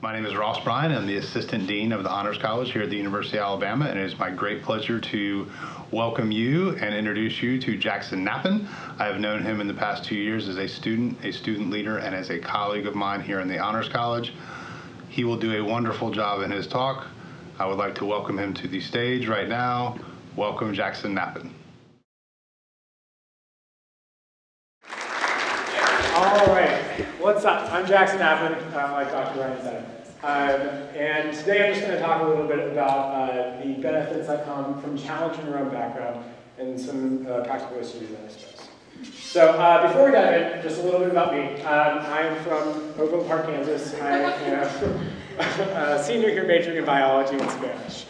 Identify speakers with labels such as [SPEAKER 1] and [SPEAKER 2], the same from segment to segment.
[SPEAKER 1] My name is Ross Bryan. I'm the Assistant Dean of the Honors College here at the University of Alabama, and it is my great pleasure to welcome you and introduce you to Jackson Knappen. I have known him in the past 2 years as a student leader, and as a colleague of mine here in the Honors College. He will do a wonderful job in his talk. I would like to welcome him to the stage right now. Welcome, Jackson Knappen.
[SPEAKER 2] All right, what's up? I'm Jackson Knappen, like Dr. Ryan said. And today I'm just going to talk a little bit about the benefits that come from challenging your own background and some practical issues that I suppose. So before we dive in, just a little bit about me. I'm from Overland Park, Kansas. I am a senior here majoring in biology and Spanish.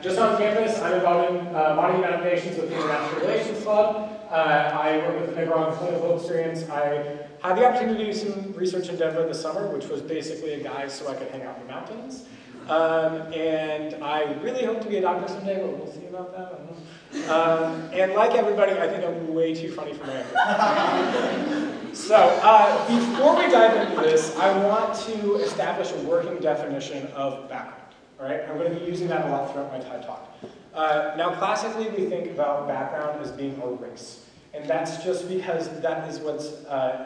[SPEAKER 2] Just on campus, I'm involved in modeling adaptations with the International Relations Club. I work with the Nicaragua clinical experience. I had the opportunity to do some research in Denver this summer, which was basically a guide so I could hang out in the mountains. And I really hope to be a doctor someday, but we'll see about that. I don't know. And like everybody, I think I'm way too funny for my age. So before we dive into this, I want to establish a working definition of background. All right? I'm going to be using that a lot throughout my TED Talk. Now, classically, we think about background as being a race. And that's just because that is what's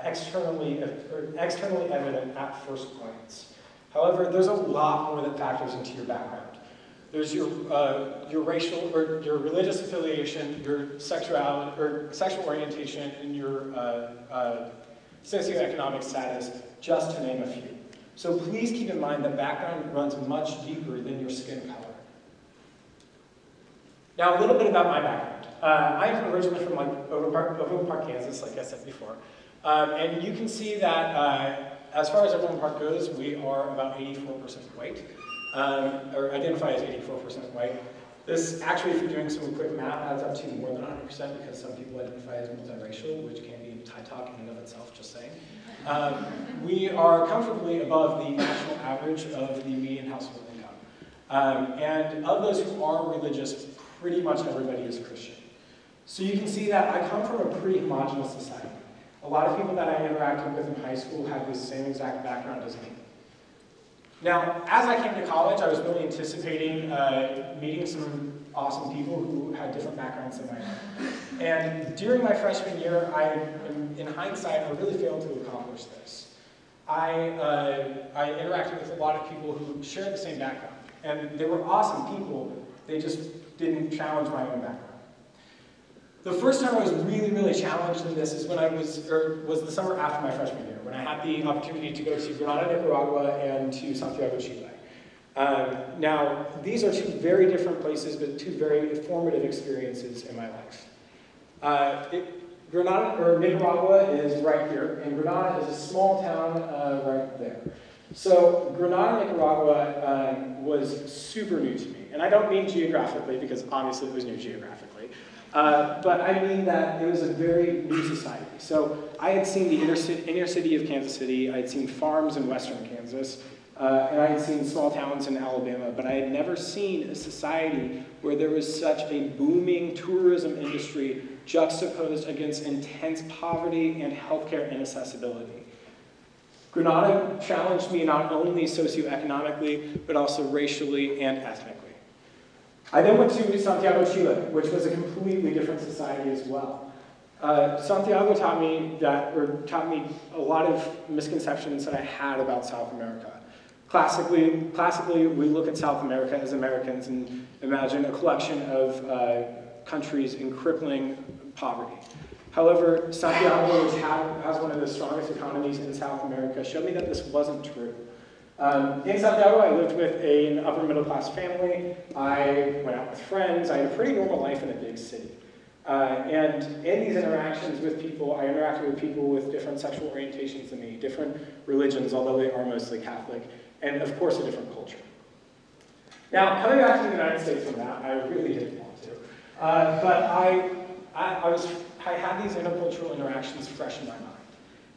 [SPEAKER 2] externally evident at first glance. However, there's a lot more that factors into your background. There's your racial or your religious affiliation, your sexuality or sexual orientation, and your socioeconomic status, just to name a few. So please keep in mind that background runs much deeper than your skin color. Now, a little bit about my background. I'm originally from Overland Park, Kansas, like I said before. And you can see that as far as Overland Park goes, we are about 84% white, or identify as 84% white. This actually, if you're doing some quick math, adds up to more than 100% because some people identify as multiracial, which can be TED Talk in and of itself, just saying. We are comfortably above the national average of the median household income. And of those who are religious, pretty much everybody is Christian. So you can see that I come from a pretty homogenous society. A lot of people that I interacted with in high school had the same exact background as me. Now, as I came to college, I was really anticipating meeting some awesome people who had different backgrounds than my own. And during my freshman year, in hindsight, I really failed to accomplish this. I interacted with a lot of people who shared the same background. And they were awesome people, they just didn't challenge my own background. The first time I was really, really challenged in this is when was the summer after my freshman year, when I had the opportunity to go to Granada, Nicaragua, and to Santiago, Chile. Now, these are two very different places, but two very formative experiences in my life. Nicaragua is right here, and Granada is a small town right there. So Granada, Nicaragua was super new to me. And I don't mean geographically, because obviously it was new geographically. But I mean that it was a very new society. So I had seen the inner city of Kansas City, I had seen farms in western Kansas, and I had seen small towns in Alabama, but I had never seen a society where there was such a booming tourism industry juxtaposed against intense poverty and healthcare inaccessibility. Granada challenged me not only socioeconomically, but also racially and ethnically. I then went to Santiago, Chile, which was a completely different society as well. Santiago taught me a lot of misconceptions that I had about South America. Classically, we look at South America as Americans and imagine a collection of countries in crippling poverty. However, Santiago, which has one of the strongest economies in South America, showed me that this wasn't true. In Santiago, I lived with an upper middle class family. I went out with friends. I had a pretty normal life in a big city. And in these interactions with people, I interacted with people with different sexual orientations than me, different religions, although they are mostly Catholic, and of course a different culture. Now, coming back to the United States from that, I really didn't want to. But I had these intercultural interactions fresh in my mind.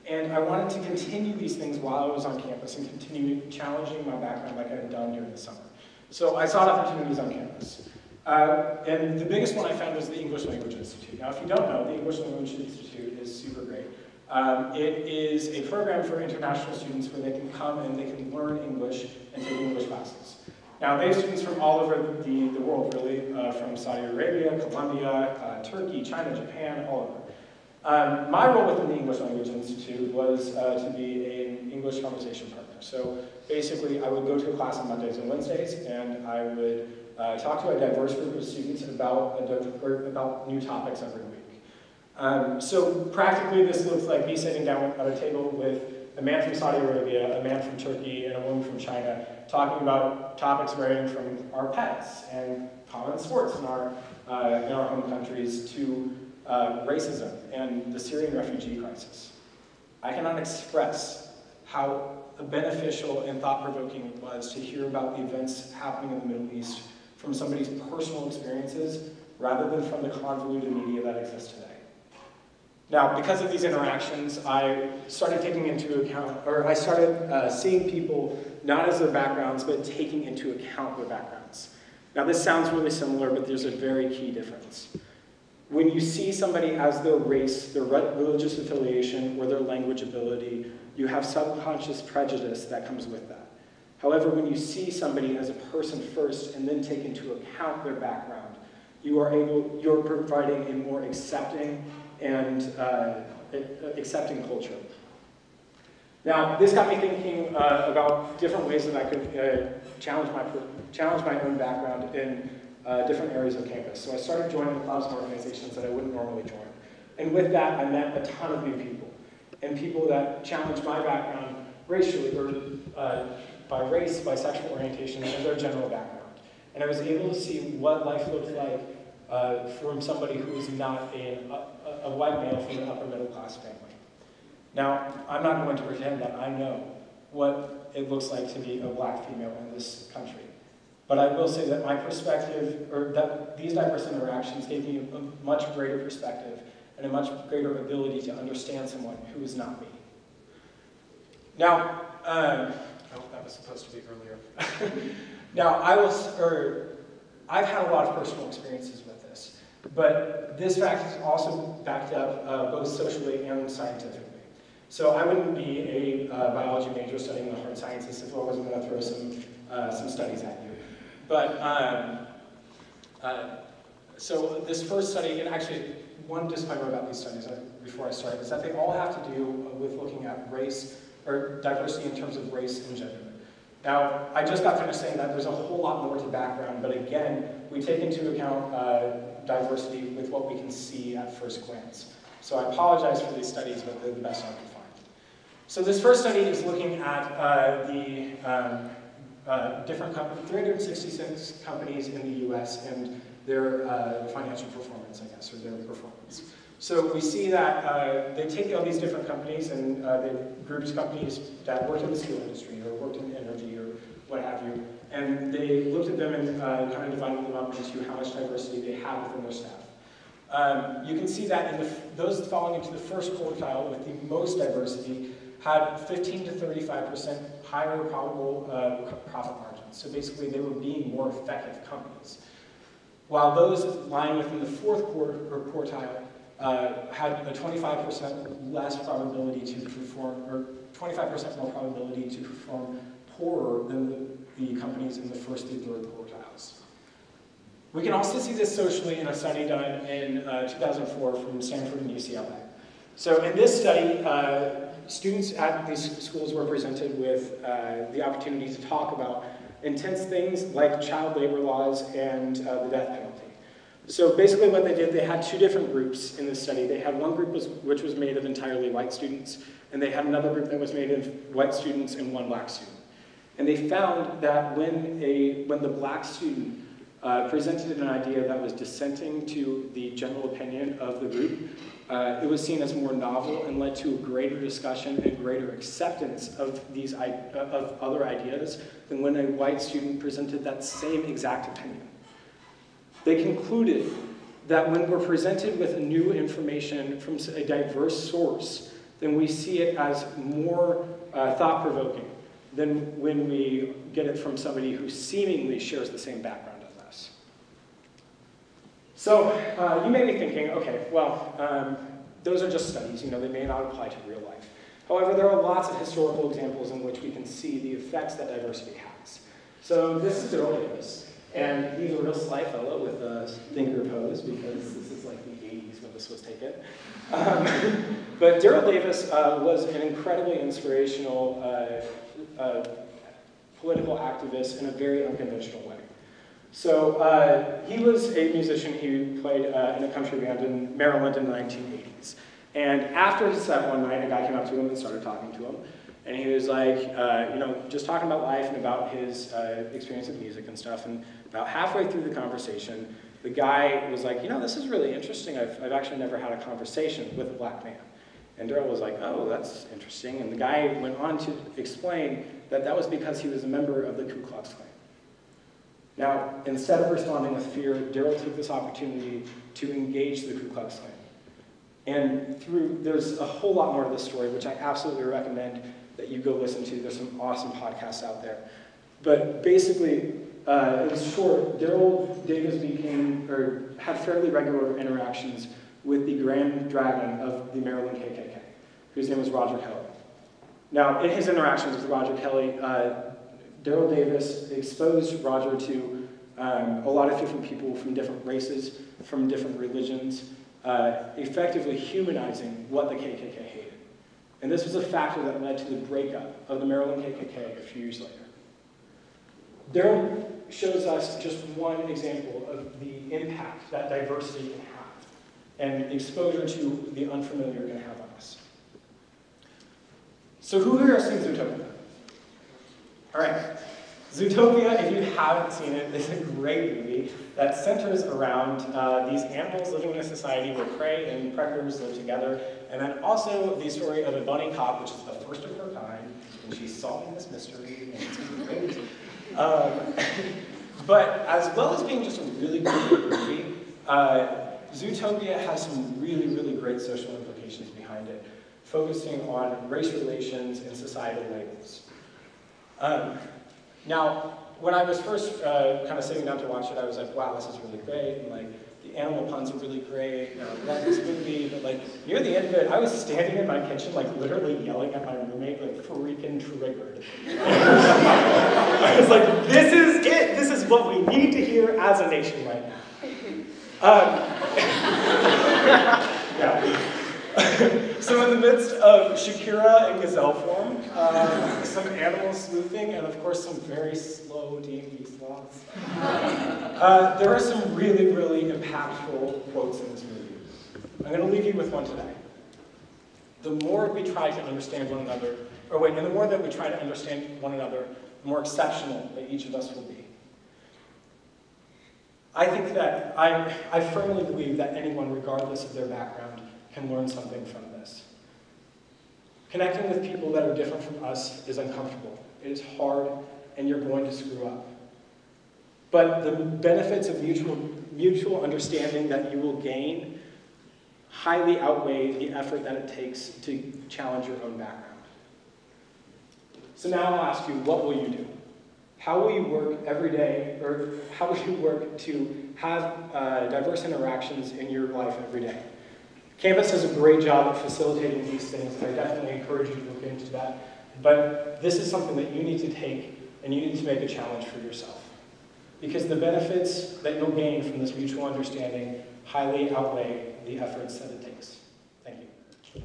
[SPEAKER 2] And I wanted to continue these things while I was on campus and continue challenging my background like I had done during the summer. So I sought opportunities on campus. And the biggest one I found was the English Language Institute. Now, if you don't know, the English Language Institute is super great. It is a program for international students where they can come and they can learn English and take English classes. Now, they have students from all over the world, really, from Saudi Arabia, Colombia, Turkey, China, Japan, all over. My role within the English Language Institute was to be an English conversation partner. So basically, I would go to a class on Mondays and Wednesdays, and I would talk to a diverse group of students about new topics every week. So practically, this looks like me sitting down at a table with a man from Saudi Arabia, a man from Turkey, and a woman from China, talking about topics varying from our pets and common sports in our home countries to racism and the Syrian refugee crisis. I cannot express how beneficial and thought-provoking it was to hear about the events happening in the Middle East from somebody's personal experiences rather than from the convoluted media that exists today. Now, because of these interactions, I started taking into account, or I started seeing people not as their backgrounds, but taking into account their backgrounds. Now, this sounds really similar, but there's a very key difference. When you see somebody as their race, their religious affiliation, or their language ability, you have subconscious prejudice that comes with that. However, when you see somebody as a person first and then take into account their background, you're providing a more accepting and accepting culture. Now, this got me thinking about different ways that I could challenge my own background in different areas of campus. So I started joining clubs and organizations that I wouldn't normally join. And with that, I met a ton of new people, and people that challenged my background racially, or by race, by sexual orientation, and their general background. And I was able to see what life looked like from somebody who is not a white male from an upper middle class family. Now, I'm not going to pretend that I know what it looks like to be a black female in this country. But I will say that my perspective, or that these diverse interactions gave me a much greater perspective and a much greater ability to understand someone who is not me. Now, oh, that was supposed to be earlier. Now, I've had a lot of personal experiences with this, but this fact is also backed up both socially and scientifically. So I wouldn't be a biology major studying the hard sciences if I wasn't going to throw some studies at you. But, so this first study, and actually one disclaimer about these studies before I start, is that they all have to do with looking at race, or diversity in terms of race and gender. Now, I just got finished saying that there's a whole lot more to background, but again, we take into account diversity with what we can see at first glance. So I apologize for these studies, but they're the best I can find. So this first study is looking at different companies, 366 companies in the US and their financial performance, I guess, or their performance. So we see that they take all these different companies and they grouped companies that worked in the steel industry or worked in energy or what have you, and they looked at them and kind of divided them up into how much diversity they have within their staff. You can see that in those falling into the first quartile with the most diversity had 15 to 35% higher probable profit margins. So basically, they were being more effective companies. While those lying within the fourth quartile had a 25% less probability to perform, or 25% more probability to perform poorer than the companies in the first and third quartiles. We can also see this socially in a study done in 2004 from Stanford and UCLA. So in this study, students at these schools were presented with the opportunity to talk about intense things like child labor laws and the death penalty. So basically what they did, they had two different groups in this study. They had one group which was made of entirely white students, and they had another group that was made of white students and one black student. And they found that when the black student presented an idea that was dissenting to the general opinion of the group, it was seen as more novel and led to a greater discussion and greater acceptance of other ideas than when a white student presented that same exact opinion. They concluded that when we're presented with new information from a diverse source, then we see it as more thought-provoking than when we get it from somebody who seemingly shares the same background as us. So you may be thinking, okay, well, those are just studies, they may not apply to real life. However, there are lots of historical examples in which we can see the effects that diversity has. So this is Daryl Davis, and he's a real sly fellow with a thinker pose, because this is like the 80s when this was taken. But Daryl Davis was an incredibly inspirational political activist in a very unconventional way. So he was a musician. He played in a country band in Maryland in the 1980s. And after his set one night, a guy came up to him and started talking to him. And he was like, just talking about life and about his experience with music and stuff. And about halfway through the conversation, the guy was like, this is really interesting. I've actually never had a conversation with a black man. And Daryl was like, oh, that's interesting. And the guy went on to explain that that was because he was a member of the Ku Klux Klan. Now, instead of responding with fear, Daryl took this opportunity to engage the Ku Klux Klan. And there's a whole lot more to this story, which I absolutely recommend that you go listen to. There's some awesome podcasts out there. But basically, in short, Daryl Davis had fairly regular interactions with the Grand Dragon of the Maryland KKK, whose name was Roger Kelly. Now, in his interactions with Roger Kelly, Daryl Davis exposed Roger to a lot of different people from different races, from different religions, effectively humanizing what the KKK hated. And this was a factor that led to the breakup of the Maryland KKK a few years later. Daryl shows us just one example of the impact that diversity can have, and exposure to the unfamiliar can have on us. So who here has seen Zootopia? All right. Zootopia, if you haven't seen it, is a great movie that centers around these animals living in a society where prey and predators live together, and then also the story of a bunny cop, which is the first of her kind, and she's solving this mystery, and it's great. But as well as being just a really great movie, Zootopia has some really, really great social implications behind it, focusing on race relations and societal labels. Now, when I was first kind of sitting down to watch it, I was like, wow, this is really great, and like, the animal puns are really great, and I love this movie, but like, near the end of it, I was standing in my kitchen, like, literally yelling at my roommate, like, freaking triggered. I was like, this is it! This is what we need to hear as a nation right now. Yeah. So in the midst of Shakira in gazelle form, some animal sleuthing, and of course some very slow D&D slots, there are some really, really impactful quotes in this movie. I'm going to leave you with one today. The more we try to understand one another, and the more that we try to understand one another, the more exceptional that each of us will be. I think that, I firmly believe that anyone, regardless of their background, can learn something from this. Connecting with people that are different from us is uncomfortable. It is hard, and you're going to screw up. But the benefits of mutual understanding that you will gain highly outweigh the effort that it takes to challenge your own background. So now I'll ask you, what will you do? How will you work every day, or how will you work to have diverse interactions in your life every day? Campus does a great job of facilitating these things, and I definitely encourage you to look into that. But this is something that you need to take, and you need to make a challenge for yourself. Because the benefits that you'll gain from this mutual understanding highly outweigh the efforts that it takes. Thank you.